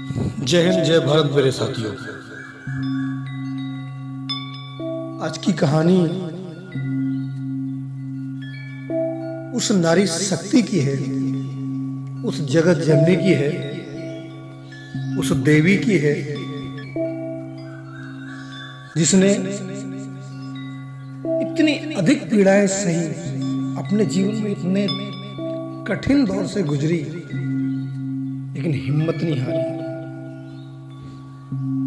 जय हिंद, जय भारत मेरे साथियों। आज की कहानी उस नारी शक्ति की है, उस जगत जननी की है, उस देवी की है जिसने इतनी अधिक पीड़ाएं सही, अपने जीवन में इतने कठिन दौर से गुजरी, लेकिन हिम्मत नहीं हारी।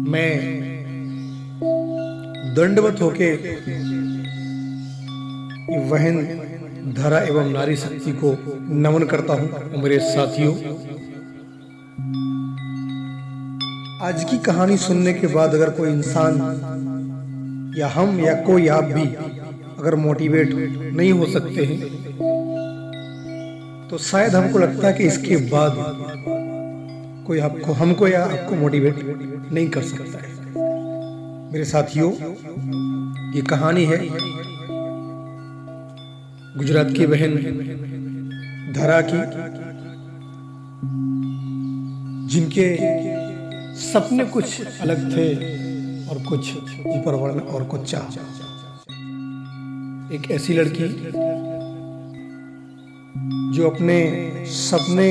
मैं दंडवत होके वहन धरा एवं नारी शक्ति को नमन करता हूं। मेरे साथियों, आज की कहानी सुनने के बाद अगर कोई इंसान या हम या कोई आप भी अगर मोटिवेट नहीं हो सकते हैं, तो शायद हमको लगता है कि इसके बाद कोई हमको या आपको मोटिवेट नहीं कर सकता है। मेरे साथियों, ये कहानी है गुजरात की बहन धरा की, जिनके सपने कुछ अलग थे और कुछ ऊपर वाला और कुछ चाह। एक ऐसी लड़की जो अपने सपने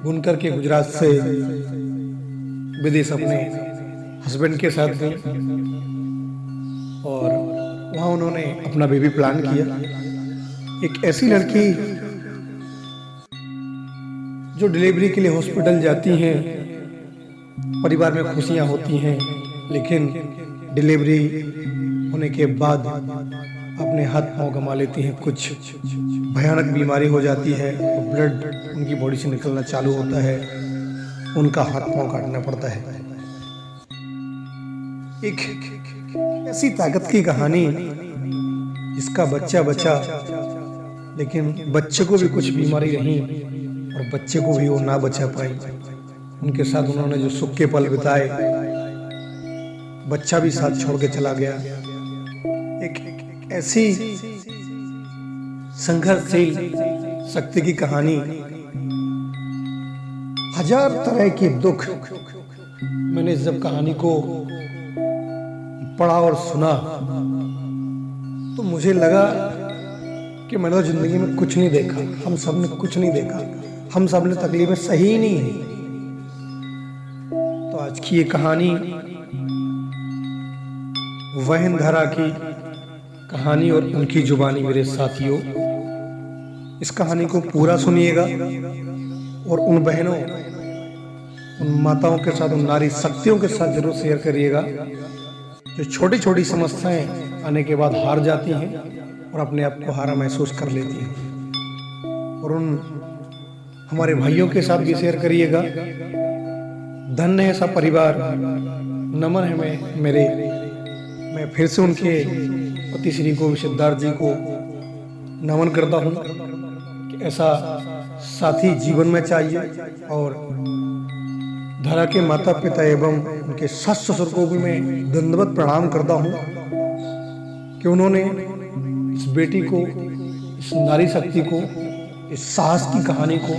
बुन करके गुजरात से विदेश अपने हस्बैंड के साथ गई और वहाँ उन्होंने अपना बेबी प्लान किया। एक ऐसी लड़की जो डिलीवरी के लिए हॉस्पिटल जाती हैं, परिवार में खुशियाँ होती हैं, लेकिन डिलीवरी होने के बाद अपने हाथ पांव गंवा लेती हैं। कुछ भयानक बीमारी हो जाती है, ब्लड उनकी बॉडी से निकलना चालू होता है, उनका हाथ पांव काटना पड़ता है। एक ऐसी ताकत की कहानी जिसका बच्चा बचा, लेकिन बच्चे को भी कुछ बीमारी रही और बच्चे को भी वो ना बचा पाई। उनके साथ उन्होंने जो सुख के पल बिताए, बच्चा भी साथ छोड़ के चला गया। एक ऐसी संघर्षशील शक्ति की कहानी, हजार तरह के दुख। मैंने जब कहानी को पढ़ा और सुना तो मुझे लगा कि मैंने तो जिंदगी में कुछ नहीं देखा, हम सब ने कुछ नहीं देखा, हम सब ने तकलीफें सही ही नहीं है। तो आज की ये कहानी वहन धरा की कहानी और उनकी जुबानी। मेरे साथियों, इस कहानी को पूरा सुनिएगा और उन बहनों, उन माताओं के साथ, उन नारी शक्तियों के साथ जरूर शेयर करिएगा जो छोटी छोटी समस्याएं आने के बाद हार जाती हैं और अपने आप को हारा महसूस कर लेती हैं। और उन हमारे भाइयों के साथ भी शेयर करिएगा। धन्य है सब परिवार, नमन है मैं फिर से उनके पति श्री को, सिद्धार्थ जी को नमन करता हूँ कि ऐसा साथी जीवन में चाहिए। और धरा के माता पिता एवं उनके सास ससुर को भी मैं दंडवत प्रणाम करता हूँ कि उन्होंने इस बेटी को, इस नारी शक्ति को, इस साहस की कहानी को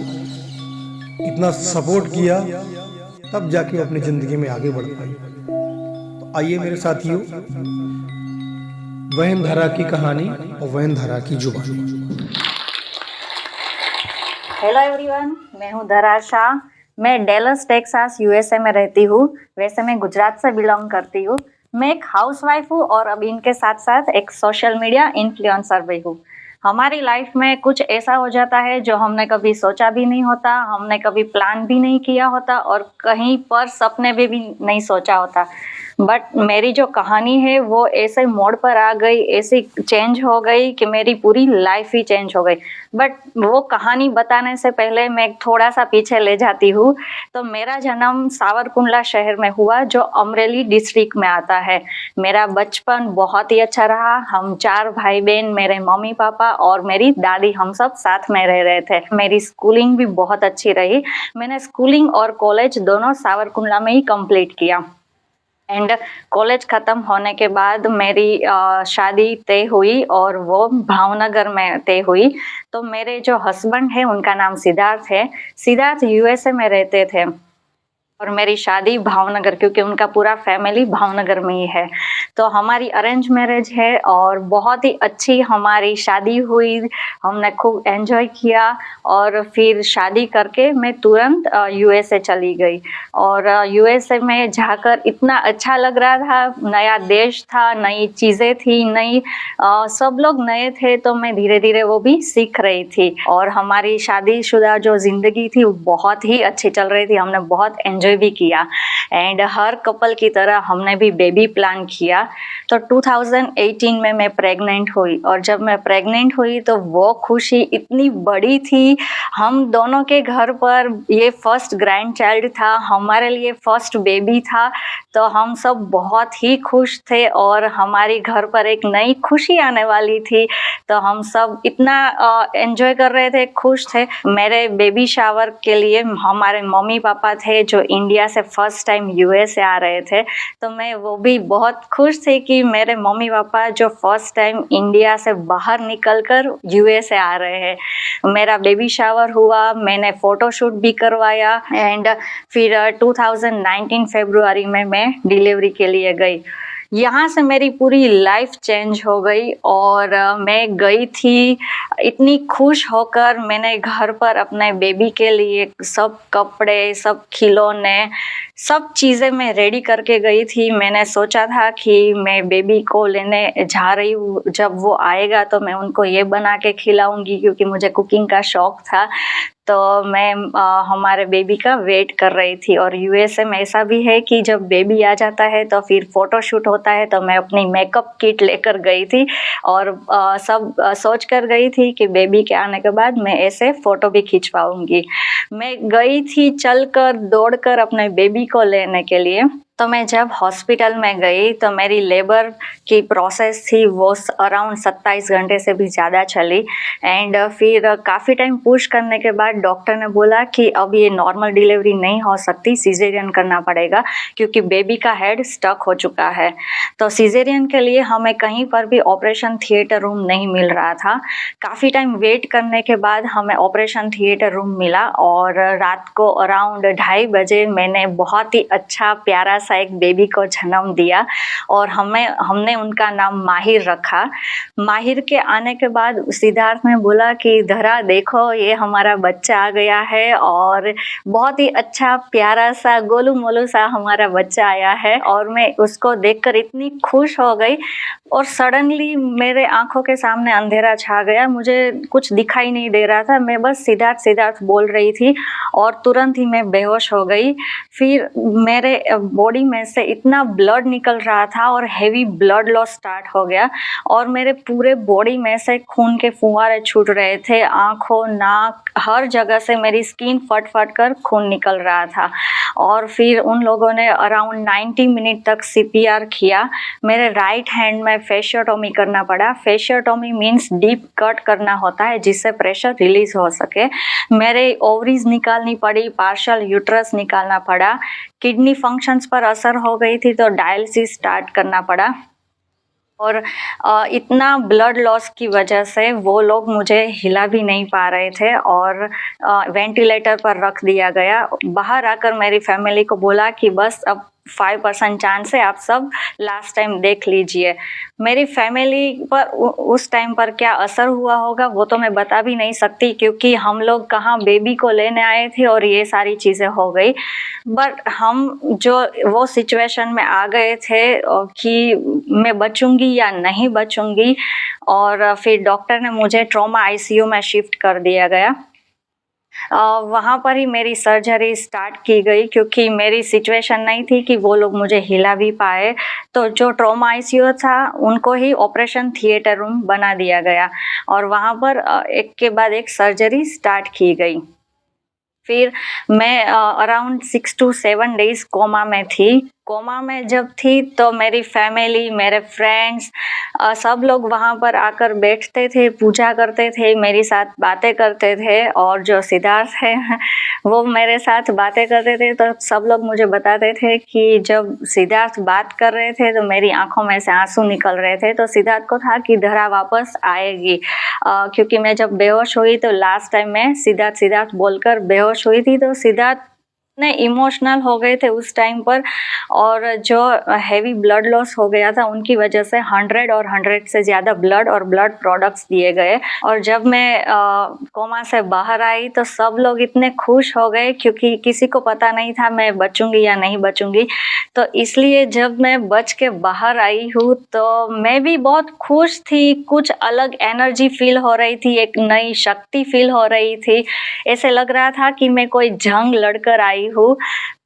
इतना सपोर्ट किया, तब जाके अपनी जिंदगी में आगे बढ़ पाई। तो आइए मेरे साथियों, वहन धरा की कहानी और वहन धरा की जुबान। हेलो एवरीवन, मैं हूँ धरा शाह। मैं डेलस टेक्सास यूएसए में रहती हूँ। वैसे मैं गुजरात से बिलोंग करती हूँ। मैं एक हाउसवाइफ हूँ और अब इनके साथ साथ एक सोशल मीडिया इन्फ्लुएंसर भी हूँ। हमारी लाइफ में कुछ ऐसा हो जाता है जो हमने कभी सोचा भी नहीं होता, हमने कभी प्लान भी नहीं किया होता और कहीं पर सपने में भी नहीं सोचा होता। बट मेरी जो कहानी है वो ऐसे मोड़ पर आ गई, ऐसी चेंज हो गई कि मेरी पूरी लाइफ ही चेंज हो गई। बट वो कहानी बताने से पहले मैं थोड़ा सा पीछे ले जाती हूँ। तो मेरा जन्म सावरकुंडला शहर में हुआ, जो अमरेली डिस्ट्रिक्ट में आता है। मेरा बचपन बहुत ही अच्छा रहा। हम 4 भाई बहन, मेरे मम्मी पापा और मेरी दादी, हम सब साथ में रह रहे थे। मेरी स्कूलिंग भी बहुत अच्छी रही। मैंने स्कूलिंग और कॉलेज दोनों सावरकुंडला में ही कंप्लीट किया। एंड कॉलेज ख़त्म होने के बाद मेरी शादी तय हुई और वो भावनगर में तय हुई। तो मेरे जो हस्बैंड है उनका नाम सिद्धार्थ है। सिद्धार्थ यूएसए में रहते थे। और मेरी शादी भावनगर, क्योंकि उनका पूरा फैमिली भावनगर में ही है। तो हमारी अरेंज मैरिज है और बहुत ही अच्छी हमारी शादी हुई। हमने खूब एंजॉय किया और फिर शादी करके मैं तुरंत यूएसए चली गई। और यूएसए में जाकर इतना अच्छा लग रहा था, नया देश था, नई चीज़ें थी, नई सब लोग नए थे, तो मैं धीरे-धीरे वो भी सीख रही थी। और हमारी शादीशुदा जो ज़िंदगी थी वो बहुत ही अच्छी चल रही थी, हमने बहुत एंजॉय भी किया। एंड हर कपल की तरह हमने भी बेबी प्लान किया। तो 2018 में मैं प्रेग्नेंट हुई और जब मैं प्रेग्नेंट हुई तो वो खुशी इतनी बड़ी थी। हम दोनों के घर पर ये फर्स्ट ग्रैंड चाइल्ड था, हमारे लिए फर्स्ट बेबी था, तो हम सब बहुत ही खुश थे और हमारे घर पर एक नई खुशी आने वाली थी। तो हम सब इतना एंजॉय कर रहे थे, खुश थे। मेरे बेबी शावर के लिए हमारे मम्मी पापा थे जो इंडिया से फर्स्ट टाइम यूएस आ रहे थे, तो मैं वो भी बहुत खुश थी कि मेरे मम्मी पापा जो फर्स्ट टाइम इंडिया से बाहर निकलकर यूएस आ रहे हैं। मेरा बेबी शावर हुआ, मैंने फोटोशूट भी करवाया एंड फिर 2019 फरवरी में मैं डिलीवरी के लिए गई। यहाँ से मेरी पूरी लाइफ चेंज हो गई और मैं गई थी इतनी खुश होकर। मैंने घर पर अपने बेबी के लिए सब कपड़े, सब खिलौने, सब चीज़ें मैं रेडी करके गई थी। मैंने सोचा था कि मैं बेबी को लेने जा रही हूँ, जब वो आएगा तो मैं उनको ये बना के खिलाऊंगी, क्योंकि मुझे कुकिंग का शौक था। तो मैं हमारे बेबी का वेट कर रही थी। और यूएसए में ऐसा भी है कि जब बेबी आ जाता है तो फिर फोटोशूट होता है, तो मैं अपनी मेकअप किट लेकर गई थी और सब सोच कर गई थी कि बेबी के आने के बाद मैं ऐसे फ़ोटो भी खिंचवाऊंगी। मैं गई थी चलकर, दौड़कर अपने बेबी को लेने के लिए। तो मैं जब हॉस्पिटल में गई तो मेरी लेबर की प्रोसेस थी वो अराउंड 27 घंटे से भी ज़्यादा चली। एंड फिर काफ़ी टाइम पुश करने के बाद डॉक्टर ने बोला कि अब ये नॉर्मल डिलीवरी नहीं हो सकती, सिजेरियन करना पड़ेगा, क्योंकि बेबी का हेड स्टक हो चुका है। तो सिजेरियन के लिए हमें कहीं पर भी ऑपरेशन थिएटर रूम नहीं मिल रहा था। काफ़ी टाइम वेट करने के बाद हमें ऑपरेशन थिएटर रूम मिला और रात को अराउंड 2:30 बजे मैंने बहुत ही अच्छा प्यारा सा एक बेबी को जन्म दिया और हमने उनका नाम माहिर रखा। माहिर के आने के बाद सिद्धार्थ ने बोला कि धरा देखो ये हमारा बच्चा आ गया है, और बहुत ही अच्छा प्यारा सा गोलू मोलू सा हमारा बच्चा आया है। और मैं उसको देखकर इतनी खुश हो गई और सडनली मेरे आंखों के सामने अंधेरा छा गया, मुझे कुछ दिखाई नहीं दे रहा था। मैं बस सिद्धार्थ सिद्धार्थ बोल रही थी और तुरंत ही मैं बेहोश हो गई। फिर मेरे बॉडी में से इतना ब्लड निकल रहा था और हेवी ब्लड लॉस स्टार्ट हो गया और मेरे पूरे बॉडी में से खून के फुहारे छूट रहे थे। आंखों, नाक, हर जगह से मेरी स्किन फट फट कर खून निकल रहा था। और फिर उन लोगों ने अराउंड 90 मिनट तक सीपीआर किया। मेरे राइट हैंड में फेशियोटोमी करना पड़ा। फेशियोटोमी मीन्स डीप कट करना होता है जिससे प्रेशर रिलीज हो सके। मेरे ओवरीज निकालनी पड़ी, पार्शियल यूट्रस निकालना पड़ा। किडनी फंक्शंस पर असर हो गई थी तो डायलिसिस स्टार्ट करना पड़ा। और इतना ब्लड लॉस की वजह से वो लोग मुझे हिला भी नहीं पा रहे थे और वेंटिलेटर पर रख दिया गया। बाहर आकर मेरी फैमिली को बोला कि बस अब 5% चांस है, आप सब लास्ट टाइम देख लीजिए। मेरी फैमिली पर उस टाइम पर क्या असर हुआ होगा वो तो मैं बता भी नहीं सकती, क्योंकि हम लोग कहाँ बेबी को लेने आए थे और ये सारी चीज़ें हो गई। बट हम जो वो सिचुएशन में आ गए थे कि मैं बचूंगी या नहीं बचूंगी, और फिर डॉक्टर ने मुझे ट्रॉमा आईसीयू में शिफ्ट कर दिया गया। वहाँ पर ही मेरी सर्जरी स्टार्ट की गई, क्योंकि मेरी सिचुएशन नहीं थी कि वो लोग मुझे हिला भी पाए। तो जो ट्रॉमा आईसीयू था उनको ही ऑपरेशन थिएटर रूम बना दिया गया और वहाँ पर एक के बाद एक सर्जरी स्टार्ट की गई। फिर मैं अराउंड 6 to 7 डेज कोमा में थी। कोमा में जब थी तो मेरी फैमिली, मेरे फ्रेंड्स, सब लोग वहाँ पर आकर बैठते थे, पूजा करते थे, मेरे साथ बातें करते थे। और जो सिद्धार्थ है वो मेरे साथ बातें करते थे। तो सब लोग मुझे बताते थे कि जब सिद्धार्थ बात कर रहे थे तो मेरी आंखों में से आंसू निकल रहे थे। तो सिद्धार्थ को था कि धरा वापस आएगी, क्योंकि मैं जब बेहोश हुई तो लास्ट टाइम मैं सिद्धार्थ सिद्धार्थ बोलकर बेहोश हुई थी। तो सिद्धार्थ इतने इमोशनल हो गए थे उस टाइम पर, और जो हैवी ब्लड लॉस हो गया था उनकी वजह से 100 से ज़्यादा ब्लड और ब्लड प्रोडक्ट्स दिए गए। और जब मैं कोमा से बाहर आई तो सब लोग इतने खुश हो गए, क्योंकि किसी को पता नहीं था मैं बचूंगी या नहीं बचूंगी। तो इसलिए जब मैं बच के बाहर आई हूँ तो मैं भी बहुत खुश थी, कुछ अलग एनर्जी फील हो रही थी, एक नई शक्ति फील हो रही थी। ऐसे लग रहा था कि मैं कोई जंग लड़कर आई हूँ।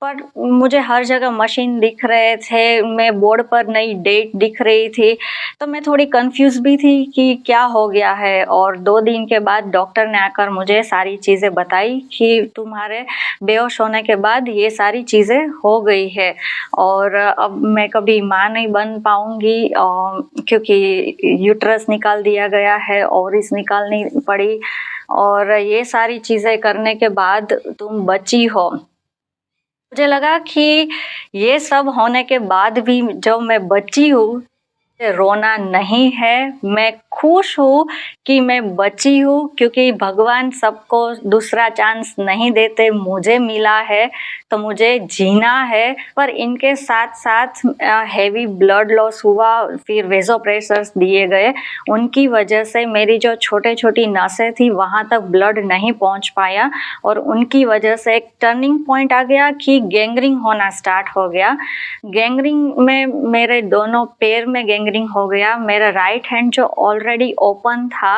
पर मुझे हर जगह मशीन दिख रहे थे, मैं बोर्ड पर नई डेट दिख रही थी, तो मैं थोड़ी कंफ्यूज भी थी कि क्या हो गया है। और 2 दिन के बाद डॉक्टर ने आकर मुझे सारी चीज़ें बताई कि तुम्हारे बेहोश होने के बाद ये सारी चीज़ें हो गई है, और अब मैं कभी माँ नहीं बन पाऊंगी, क्योंकि यूट्रस निकाल दिया गया है, ओवरीज निकालनी पड़ी, और ये सारी चीज़ें करने के बाद तुम बची हो। मुझे लगा कि ये सब होने के बाद भी जो मैं बची हूँ, रोना नहीं है, मैं खुश हूँ कि मैं बची हूँ, क्योंकि भगवान सबको दूसरा चांस नहीं देते, मुझे मिला है तो मुझे जीना है। पर इनके साथ साथ हैवी ब्लड लॉस हुआ, फिर वेज़ोप्रेशर्स दिए गए, उनकी वजह से मेरी जो छोटे छोटी नसें थी वहाँ तक ब्लड नहीं पहुँच पाया, और उनकी वजह से एक टर्निंग पॉइंट आ गया कि गैंग्रीन होना स्टार्ट हो गया। गैंग्रीन में मेरे दोनों पैर में गैंग्रीन हो गया। मेरा राइट हैंड जो ऑलरेडी ओपन था,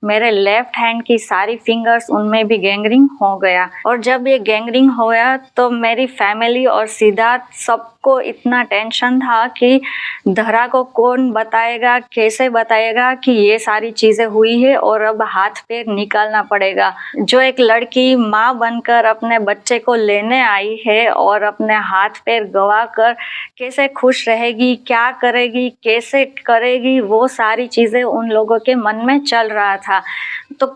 मेरे लेफ्ट हैंड की सारी फिंगर्स उनमें भी गैंग्रीन हो गया। और जब ये गैंग्रीन हो गया तो मेरी फैमिली और सिद्धार्थ सबको इतना टेंशन था कि धरा को कौन बताएगा, कैसे बताएगा कि ये सारी चीज़ें हुई है, और अब हाथ पैर निकालना पड़ेगा। जो एक लड़की माँ बनकर अपने बच्चे को लेने आई है और अपने हाथ पैर गवा कर कैसे खुश रहेगी, क्या करेगी, कैसे करेगी, वो सारी चीज़ें उन लोगों के मन में चल रहा था। तो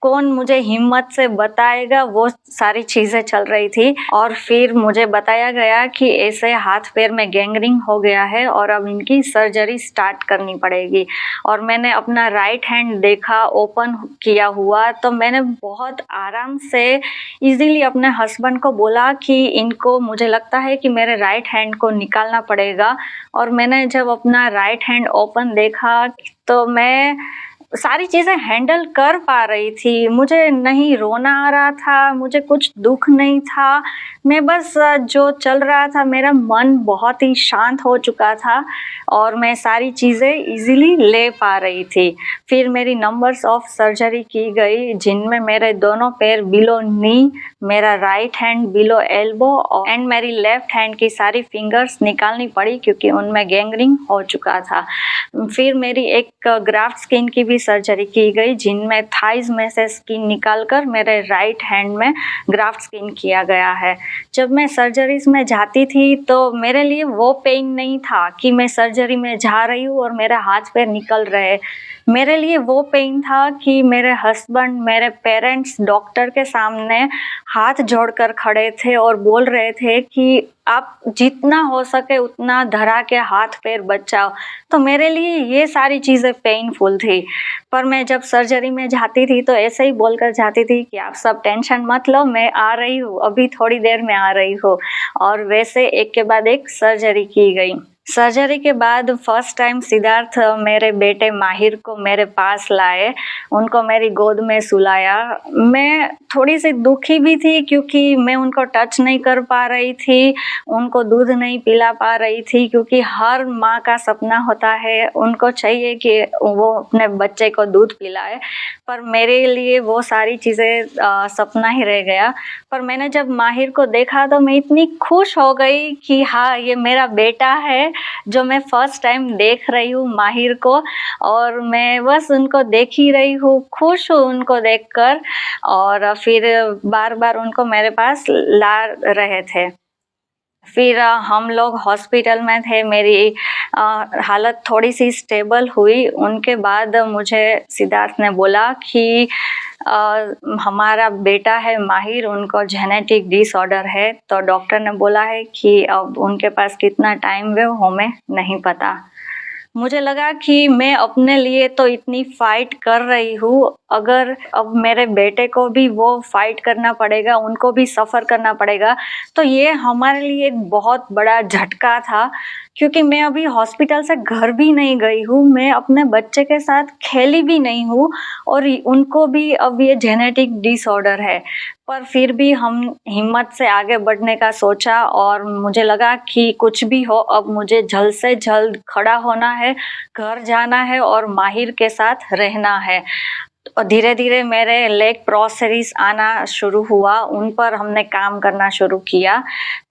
कौन मुझे हिम्मत से बताएगा, वो सारी चीज़ें चल रही थी। और फिर मुझे बताया गया कि ऐसे हाथ पैर में गैंग्रीन हो गया है और अब इनकी सर्जरी स्टार्ट करनी पड़ेगी। और मैंने अपना राइट हैंड देखा ओपन किया हुआ, तो मैंने बहुत आराम से इजीली अपने हस्बैंड को बोला कि इनको, मुझे लगता है कि मेरे राइट हैंड को निकालना पड़ेगा। और मैंने जब अपना राइट हैंड ओपन देखा तो मैं सारी चीज़ें हैंडल कर पा रही थी। मुझे नहीं रोना आ रहा था, मुझे कुछ दुख नहीं था, मैं बस जो चल रहा था, मेरा मन बहुत ही शांत हो चुका था और मैं सारी चीज़ें इजीली ले पा रही थी। फिर मेरी नंबर्स ऑफ सर्जरी की गई, जिनमें मेरे दोनों पैर बिलो नी, मेरा right hand below elbow and मेरी लेफ्ट हैंड की सारी फिंगर्स निकालनी पड़ी, क्योंकि उनमें गैंग्रीन हो चुका था। फिर मेरी एक ग्राफ्ट स्किन की भी सर्जरी की गई, जिनमें थाइज में से स्किन निकालकर मेरे राइट हैंड में ग्राफ्ट स्किन किया गया है। जब मैं सर्जरीज में जाती थी तो मेरे लिए वो पेन नहीं था कि मैं सर्जरी में जा रही हूँ और मेरे हाथ पैर निकल रहे। मेरे लिए वो पेन था कि मेरे हस्बैंड, मेरे पेरेंट्स डॉक्टर के सामने हाथ जोड़कर खड़े थे और बोल रहे थे कि आप जितना हो सके उतना धरा के हाथ पैर बचाओ। तो मेरे लिए ये सारी चीज़ें पेनफुल थी। पर मैं जब सर्जरी में जाती थी तो ऐसे ही बोलकर जाती थी कि आप सब टेंशन मत लो, मैं आ रही हूँ, अभी थोड़ी देर में आ रही हूँ। और वैसे एक के बाद एक सर्जरी की गई। सर्जरी के बाद फर्स्ट टाइम सिद्धार्थ मेरे बेटे माहिर को मेरे पास लाए, उनको मेरी गोद में सुलाया। मैं थोड़ी सी दुखी भी थी क्योंकि मैं उनको टच नहीं कर पा रही थी, उनको दूध नहीं पिला पा रही थी, क्योंकि हर माँ का सपना होता है, उनको चाहिए कि वो अपने बच्चे को दूध पिलाए। पर मेरे लिए वो सारी चीज़ें सपना ही रह गया। पर मैंने जब माहिर को देखा तो मैं इतनी खुश हो गई कि हाँ, ये मेरा बेटा है जो मैं फर्स्ट टाइम देख रही हूँ माहिर को, और मैं बस उनको देख ही रही हूँ, खुश हूँ उनको देखकर। और फिर बार बार उनको मेरे पास ला रहे थे। फिर हम लोग हॉस्पिटल में थे, मेरी हालत थोड़ी सी स्टेबल हुई। उनके बाद मुझे सिद्धार्थ ने बोला कि हमारा बेटा है माहिर, उनको जेनेटिक डिसऑर्डर है, तो डॉक्टर ने बोला है कि अब उनके पास कितना टाइम है वो हमें नहीं पता। मुझे लगा कि मैं अपने लिए तो इतनी फाइट कर रही हूँ, अगर अब मेरे बेटे को भी वो फाइट करना पड़ेगा, उनको भी सफ़र करना पड़ेगा, तो ये हमारे लिए एक बहुत बड़ा झटका था। क्योंकि मैं अभी हॉस्पिटल से घर भी नहीं गई हूँ, मैं अपने बच्चे के साथ खेली भी नहीं हूँ और उनको भी अब ये जेनेटिक डिसऑर्डर है। पर फिर भी हम हिम्मत से आगे बढ़ने का सोचा और मुझे लगा कि कुछ भी हो, अब मुझे जल्द से जल्द खड़ा होना है, घर जाना है और माहिर के साथ रहना है। और धीरे-धीरे मेरे लेग प्रोसेसिस आना शुरू हुआ, उन पर हमने काम करना शुरू किया।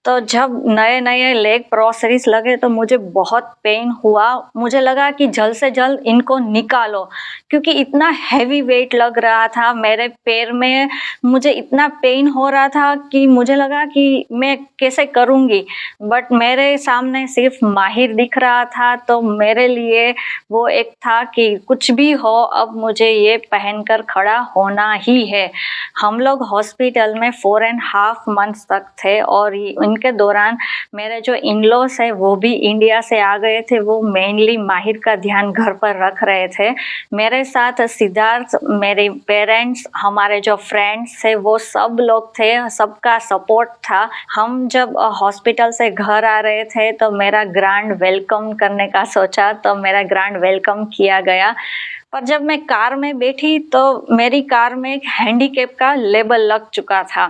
तो जब नए-नए लेग प्रोसेसिस लगे तो मुझे बहुत पेन हुआ। मुझे लगा कि जल्द से जल्द इनको निकालो, क्योंकि इतना हेवी वेट लग रहा था मेरे पैर में, मुझे इतना पेन हो रहा था कि मुझे लगा कि मैं कैसे करूँगी? बट मेरे सामने सिर्फ़ माहिर दिख रहा था, तो मेरे लिए वो एक था कि कुछ भी हो, अब मुझे ये पहनकर खड़ा होना ही है। हम लोग हॉस्पिटल में 4 एंड हाफ मंथ्स तक थे और इनके दौरान मेरे जो इन-लॉज़ हैं वो भी इंडिया से आ गए थे। वो मेनली माहिर का ध्यान घर पर रख रहे थे। मेरे साथ सिद्धार्थ, मेरे पेरेंट्स, हमारे जो फ्रेंड्स थे वो सब लोग थे, सबका सपोर्ट था। हम जब हॉस्पिटल से घर आ रहे थे तो मेरा ग्रैंड वेलकम करने का सोचा, तो मेरा ग्रैंड वेलकम किया गया। पर जब मैं कार में बैठी तो मेरी कार में एक हैंडीकैप का लेबल लग चुका था।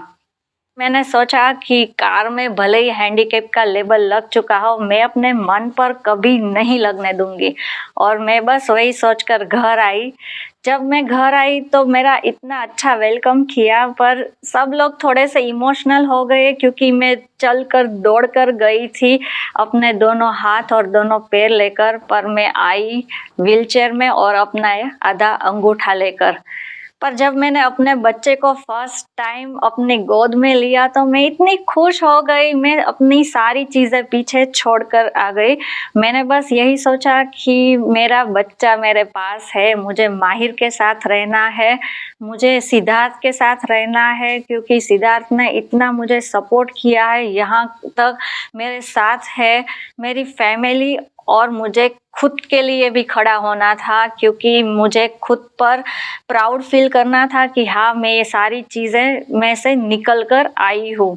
मैंने सोचा कि कार में भले ही हैंडीकैप का लेबल लग चुका हो, मैं अपने मन पर कभी नहीं लगने दूंगी और मैं बस वही सोचकर घर आई। जब मैं घर आई तो मेरा इतना अच्छा वेलकम किया, पर सब लोग थोड़े से इमोशनल हो गए क्योंकि मैं चलकर दौड़कर गई थी अपने दोनों हाथ और दोनों पैर लेकर, पर मैं आई व्हीलचेयर में और अपना आधा अंगूठा लेकर। पर जब मैंने अपने बच्चे को फर्स्ट टाइम अपनी गोद में लिया तो मैं इतनी खुश हो गई, मैं अपनी सारी चीज़ें पीछे छोड़कर आ गई। मैंने बस यही सोचा कि मेरा बच्चा मेरे पास है, मुझे माहिर के साथ रहना है, मुझे सिद्धार्थ के साथ रहना है, क्योंकि सिद्धार्थ ने इतना मुझे सपोर्ट किया है, यहाँ तक मेरे साथ है, मेरी फैमिली, और मुझे खुद के लिए भी खड़ा होना था क्योंकि मुझे खुद पर प्राउड फील करना था कि हाँ, मैं ये सारी चीज़ें में से निकल कर आई हूँ।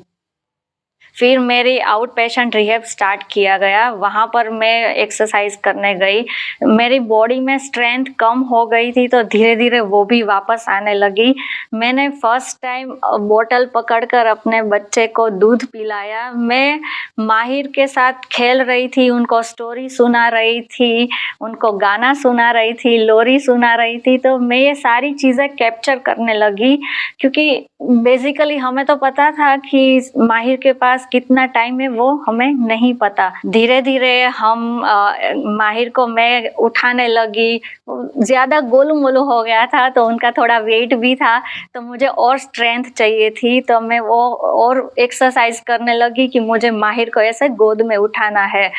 फिर मेरी आउट पेशेंट रिहैब स्टार्ट किया गया, वहाँ पर मैं एक्सरसाइज करने गई। मेरी बॉडी में स्ट्रेंथ कम हो गई थी तो धीरे-धीरे वो भी वापस आने लगी। मैंने फर्स्ट टाइम बॉटल पकड़कर अपने बच्चे को दूध पिलाया। मैं माहिर के साथ खेल रही थी, उनको स्टोरी सुना रही थी, उनको गाना सुना रही थी, लोरी सुना रही थी, तो मैं ये सारी चीज़ें कैप्चर करने लगी क्योंकि बेसिकली हमें तो पता था कि माहिर के पास कितना टाइम है वो हमें नहीं पता। धीरे-धीरे हम माहिर को मैं उठाने लगी, ज़्यादा गोलू-मोलू हो गया था तो उनका थोड़ा वेट भी था, तो मुझे और स्ट्रेंथ चाहिए थी, तो मैं वो और एक्सरसाइज करने लगी कि मुझे माहिर को ऐसे गोद में उठाना है।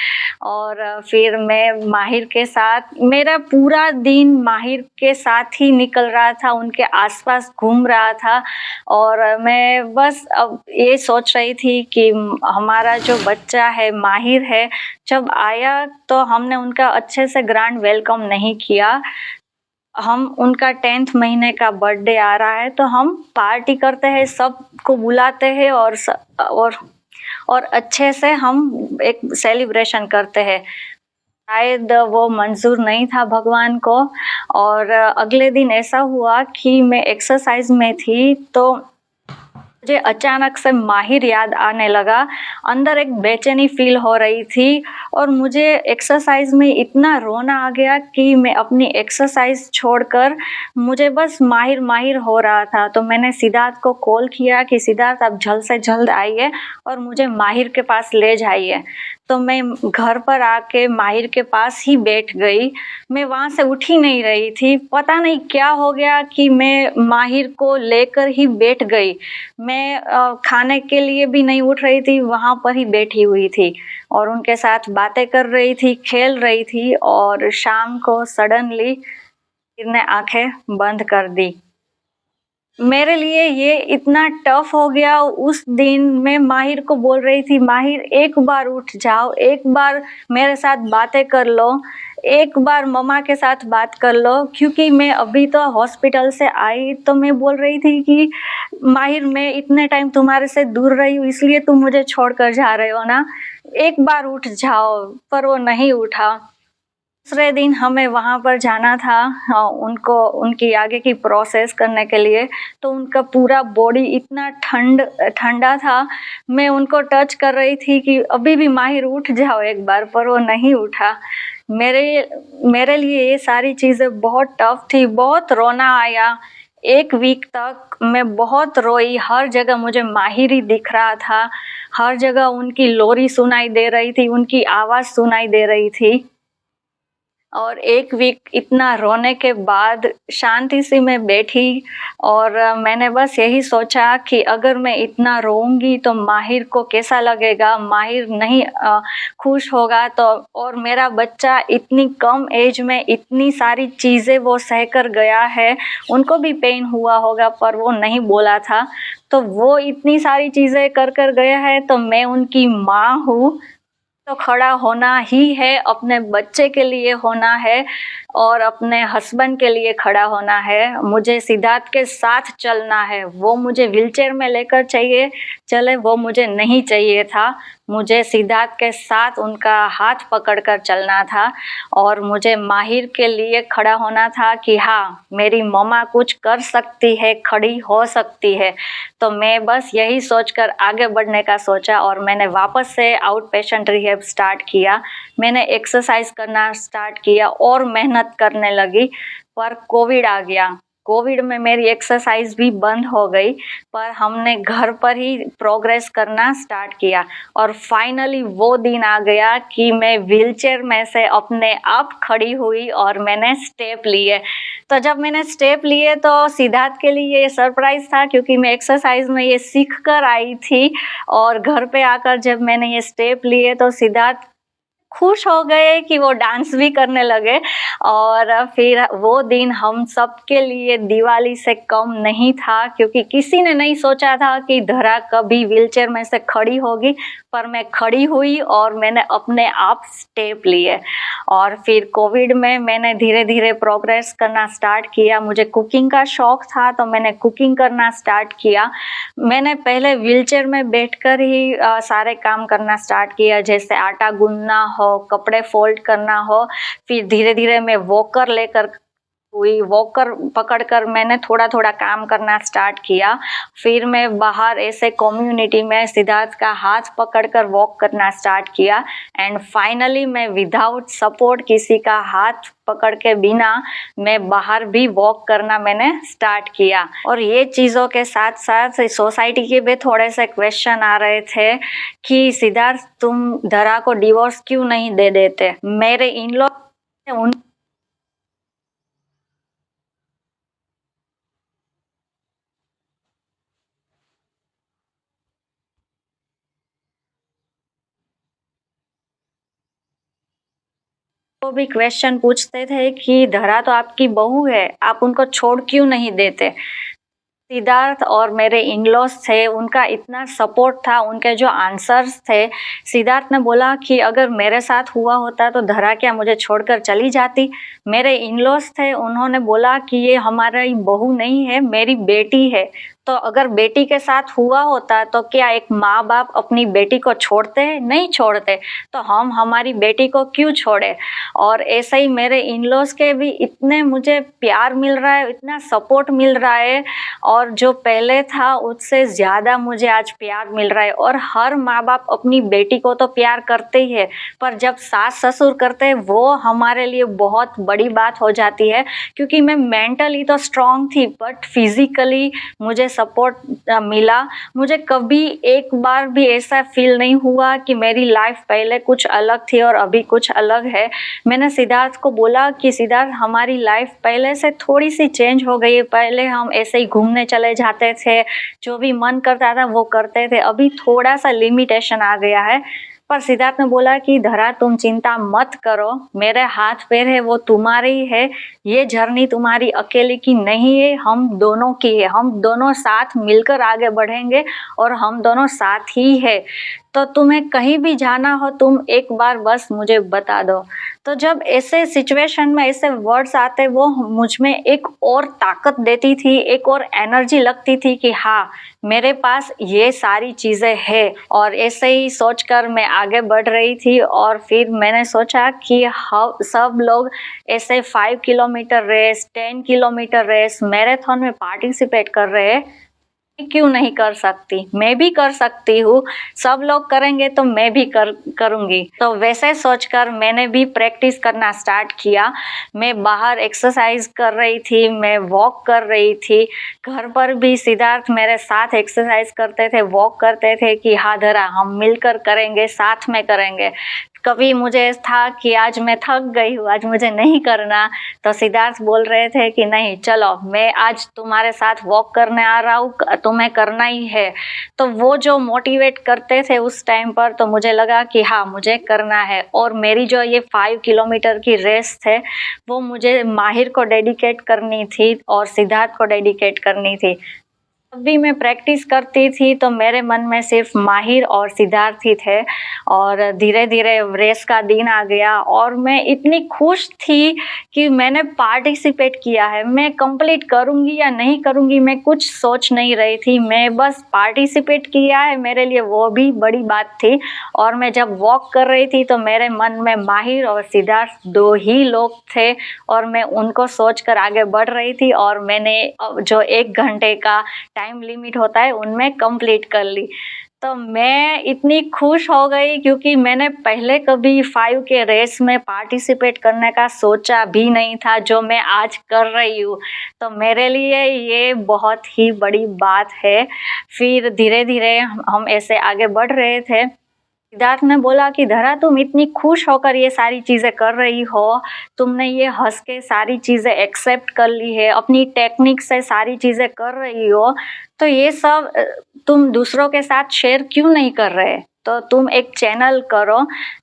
और फिर मैं माहिर के साथ, मेरा पूरा दिन माहिर के साथ ही निकल रहा था, उनके आसपास घूम रहा था और मैं बस अब ये सोच रही थी कि हमारा जो बच्चा है, माहिर है, जब आया तो हमने उनका अच्छे से ग्रैंड वेलकम नहीं किया। हम उनका 10th महीने का बर्थडे आ रहा है तो हम पार्टी करते हैं, सबको बुलाते हैं और अच्छे से हम एक सेलिब्रेशन करते हैं। शायद वो मंज़ूर नहीं था भगवान को और अगले दिन ऐसा हुआ कि मैं एक्सरसाइज में थी तो मुझे अचानक से माहिर याद आने लगा। अंदर एक बेचैनी फ़ील हो रही थी और मुझे एक्सरसाइज़ में इतना रोना आ गया कि मैं अपनी एक्सरसाइज़ छोड़कर मुझे बस माहिर हो रहा था। तो मैंने सिद्धार्थ को कॉल किया कि सिद्धार्थ, आप जल्द से जल्द आइए और मुझे माहिर के पास ले जाइए। तो मैं घर पर आके माहिर के पास ही बैठ गई। मैं वहाँ से उठ ही नहीं रही थी। पता नहीं क्या हो गया कि मैं माहिर को लेकर ही बैठ गई। मैं खाने के लिए भी नहीं उठ रही थी, वहाँ पर ही बैठी हुई थी और उनके साथ बातें कर रही थी, खेल रही थी और शाम को सडनली माहिर ने आँखें बंद कर दी। मेरे लिए ये इतना टफ हो गया। उस दिन मैं माहिर को बोल रही थी, माहिर एक बार उठ जाओ, एक बार मेरे साथ बातें कर लो, एक बार मम्मा के साथ बात कर लो, क्योंकि मैं अभी तो हॉस्पिटल से आई तो मैं बोल रही थी कि माहिर मैं इतने टाइम तुम्हारे से दूर रही हूँ, इसलिए तुम मुझे छोड़कर जा रहे हो ना, एक बार उठ जाओ। पर वो नहीं उठा। दूसरे दिन हमें वहाँ पर जाना था, उनको उनकी आगे की प्रोसेस करने के लिए। तो उनका पूरा बॉडी इतना ठंडा था। मैं उनको टच कर रही थी कि अभी भी माहिर उठ जाओ एक बार, पर वो नहीं उठा। मेरे मेरे लिए ये सारी चीज़ें बहुत टफ थी, बहुत रोना आया। 1 वीक तक मैं बहुत रोई, हर जगह मुझे माहिर ही दिख रहा था, हर जगह उनकी लोरी सुनाई दे रही थी, उनकी आवाज़ सुनाई दे रही थी। और 1 वीक इतना रोने के बाद शांति से मैं बैठी और मैंने बस यही सोचा कि अगर मैं इतना रोऊँगी तो माहिर को कैसा लगेगा, माहिर नहीं खुश होगा तो। और मेरा बच्चा इतनी कम एज में इतनी सारी चीज़ें वो सहकर गया है, उनको भी पेन हुआ होगा पर वो नहीं बोला था। तो वो इतनी सारी चीज़ें कर गया है, तो मैं उनकी माँ हूँ, तो खड़ा होना ही है, अपने बच्चे के लिए होना है और अपने हस्बैंड के लिए खड़ा होना है। मुझे सिद्धार्थ के साथ चलना है। वो मुझे व्हीलचेयर में लेकर चले वो मुझे नहीं चाहिए था। मुझे सिद्धार्थ के साथ उनका हाथ पकड़कर चलना था और मुझे माहिर के लिए खड़ा होना था कि हाँ, मेरी मम्मा कुछ कर सकती है, खड़ी हो सकती है। तो मैं बस यही सोचकर आगे बढ़ने का सोचा और मैंने वापस से आउट पेशेंट रिहैब स्टार्ट किया। मैंने एक्सरसाइज करना स्टार्ट किया और मेहनत करने लगी, पर कोविड आ गया। कोविड में मेरी एक्सरसाइज भी बंद हो गई, पर हमने घर पर ही प्रोग्रेस करना स्टार्ट किया और फाइनली वो दिन आ गया कि मैं व्हीलचेयर में से अपने आप खड़ी हुई और मैंने स्टेप लिए। तो जब मैंने स्टेप लिए तो सिद्धार्थ के लिए ये सरप्राइज था, क्योंकि मैं एक्सरसाइज में ये सीख कर आई थी और घर पे आकर जब मैंने ये स्टेप लिए तो सिद्धार्थ खुश हो गए कि वो डांस भी करने लगे। और फिर वो दिन हम सबके लिए दिवाली से कम नहीं था, क्योंकि किसी ने नहीं सोचा था कि धरा कभी व्हीलचेयर में से खड़ी होगी, पर मैं खड़ी हुई और मैंने अपने आप स्टेप लिए। और फिर कोविड में मैंने धीरे धीरे प्रोग्रेस करना स्टार्ट किया। मुझे कुकिंग का शौक था तो मैंने कुकिंग करना स्टार्ट किया। मैंने पहले व्हीलचेयर में बैठकर ही सारे काम करना स्टार्ट किया, जैसे आटा गूंदना हो, कपड़े फोल्ड करना हो। फिर धीरे धीरे मैं वॉकर लेकर हुई, वॉकर पकड़कर मैंने थोड़ा थोड़ा काम करना स्टार्ट किया। फिर मैं बाहर ऐसे कम्युनिटी में सिद्धार्थ का हाथ पकड़कर वॉक करना स्टार्ट किया एंड फाइनली मैं विदाउट सपोर्ट, किसी का हाथ पकड़ के बिना, मैं बाहर भी वॉक करना मैंने स्टार्ट किया। और ये चीज़ों के साथ साथ सोसाइटी के भी थोड़े से क्वेश्चन आ रहे थे कि सिद्धार्थ तुम धरा को डिवोर्स क्यों नहीं दे देते। मेरे इन लोग उन को भी क्वेश्चन पूछते थे कि धरा तो आपकी बहू है, आप उनको छोड़ क्यों नहीं देते। सिद्धार्थ और मेरे इन-लॉज थे, उनका इतना सपोर्ट था, उनके जो आंसर्स थे। सिद्धार्थ ने बोला कि अगर मेरे साथ हुआ होता तो धरा क्या मुझे छोड़कर चली जाती। मेरे इन-लॉज थे, उन्होंने बोला कि ये हमारी बहू नहीं है, मेरी बेटी है। तो अगर बेटी के साथ हुआ होता तो क्या एक माँ बाप अपनी बेटी को छोड़ते हैं? नहीं छोड़ते। तो हम हमारी बेटी को क्यों छोड़े। और ऐसे ही मेरे इन-लॉज के भी इतने मुझे प्यार मिल रहा है, इतना सपोर्ट मिल रहा है और जो पहले था उससे ज़्यादा मुझे आज प्यार मिल रहा है। और हर माँ बाप अपनी बेटी को तो प्यार करते ही है, पर जब सास ससुर करते हैं वो हमारे लिए बहुत बड़ी बात हो जाती है। क्योंकि मैं मेंटली तो स्ट्रांग थी बट फिजिकली मुझे सपोर्ट मिला। मुझे कभी एक बार भी ऐसा फील नहीं हुआ कि मेरी लाइफ पहले कुछ अलग थी और अभी कुछ अलग है। मैंने सिद्धार्थ को बोला कि सिद्धार्थ हमारी लाइफ पहले से थोड़ी सी चेंज हो गई है। पहले हम ऐसे ही घूमने चले जाते थे, जो भी मन करता था वो करते थे, अभी थोड़ा सा लिमिटेशन आ गया है। पर सिद्धार्थ ने बोला कि धरा तुम चिंता मत करो, मेरे हाथ पैर है वो तुम्हारी है, ये जर्नी तुम्हारी अकेले की नहीं है, हम दोनों की है, हम दोनों साथ मिलकर आगे बढ़ेंगे और हम दोनों साथ ही है। तो तुम्हें कहीं भी जाना हो तुम एक बार बस मुझे बता दो। तो जब ऐसे सिचुएशन में ऐसे वर्ड्स आते वो मुझ में एक और ताकत देती थी, एक और एनर्जी लगती थी कि हाँ मेरे पास ये सारी चीज़ें हैं। और ऐसे ही सोचकर मैं आगे बढ़ रही थी और फिर मैंने सोचा कि हम सब लोग ऐसे 5 kilometre race, 10 kilometre race, marathon में पार्टिसिपेट कर रहे हैं, क्यों नहीं कर सकती, मैं भी कर सकती हूँ, सब लोग करेंगे तो मैं भी करूँगी। तो वैसे सोचकर मैंने भी प्रैक्टिस करना स्टार्ट किया। मैं बाहर एक्सरसाइज कर रही थी, मैं वॉक कर रही थी, घर पर भी सिद्धार्थ मेरे साथ एक्सरसाइज करते थे, वॉक करते थे कि हाँ धरा हम मिलकर करेंगे, साथ में करेंगे। कभी मुझे था कि आज मैं थक गई हूँ, आज मुझे नहीं करना, तो सिद्धार्थ बोल रहे थे कि नहीं चलो मैं आज तुम्हारे साथ वॉक करने आ रहा हूँ, तुम्हें करना ही है। तो वो जो मोटिवेट करते थे उस टाइम पर, तो मुझे लगा कि हाँ मुझे करना है। और मेरी जो ये 5 किलोमीटर की रेस थे वो मुझे माहिर को डेडिकेट करनी थी और सिद्धार्थ को डेडिकेट करनी थी। जब भी मैं प्रैक्टिस करती थी तो मेरे मन में सिर्फ माहिर और सिद्धार्थ ही थे। और धीरे धीरे रेस का दिन आ गया और मैं इतनी खुश थी कि मैंने पार्टिसिपेट किया है। मैं कंप्लीट करूँगी या नहीं करूँगी मैं कुछ सोच नहीं रही थी, मैं बस पार्टिसिपेट किया है, मेरे लिए वो भी बड़ी बात थी। और मैं जब वॉक कर रही थी तो मेरे मन में माहिर और सिद्धार्थ दो ही लोग थे और मैं उनको सोचकर आगे बढ़ रही थी। और मैंने जो 1 घंटे का टाइम लिमिट होता है उनमें कंप्लीट कर ली। तो मैं इतनी खुश हो गई क्योंकि मैंने पहले कभी 5 के रेस में पार्टिसिपेट करने का सोचा भी नहीं था जो मैं आज कर रही हूँ। तो मेरे लिए ये बहुत ही बड़ी बात है। फिर धीरे धीरे हम ऐसे आगे बढ़ रहे थे। सिद्धार्थ ने बोला कि धरा तुम इतनी खुश होकर ये सारी चीज़ें कर रही हो, तुमने ये हंस के सारी चीज़ें एक्सेप्ट कर ली है, अपनी टेक्निक से सारी चीज़ें कर रही हो, तो ये सब तुम दूसरों के साथ शेयर क्यों नहीं कर रहे? तो तुम एक चैनल करो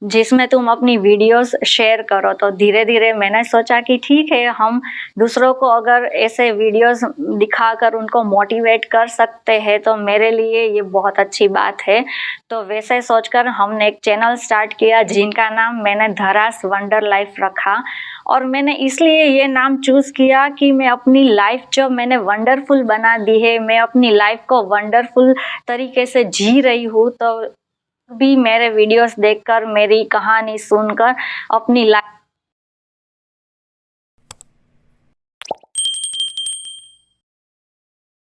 जिसमें तुम अपनी वीडियोस शेयर करो। तो धीरे धीरे मैंने सोचा कि ठीक है, हम दूसरों को अगर ऐसे वीडियोस दिखाकर उनको मोटिवेट कर सकते हैं तो मेरे लिए ये बहुत अच्छी बात है। तो वैसे सोचकर हमने एक चैनल स्टार्ट किया जिनका नाम मैंने धरास वंडर लाइफ रखा। और मैंने इसलिए ये नाम चूज़ किया कि मैं अपनी लाइफ जो मैंने वंडरफुल बना दी है, मैं अपनी लाइफ को वंडरफुल तरीके से जी रही हूँ। तो भी मेरे वीडियोस देखकर, मेरी कहानी सुनकर अपनी लाइफ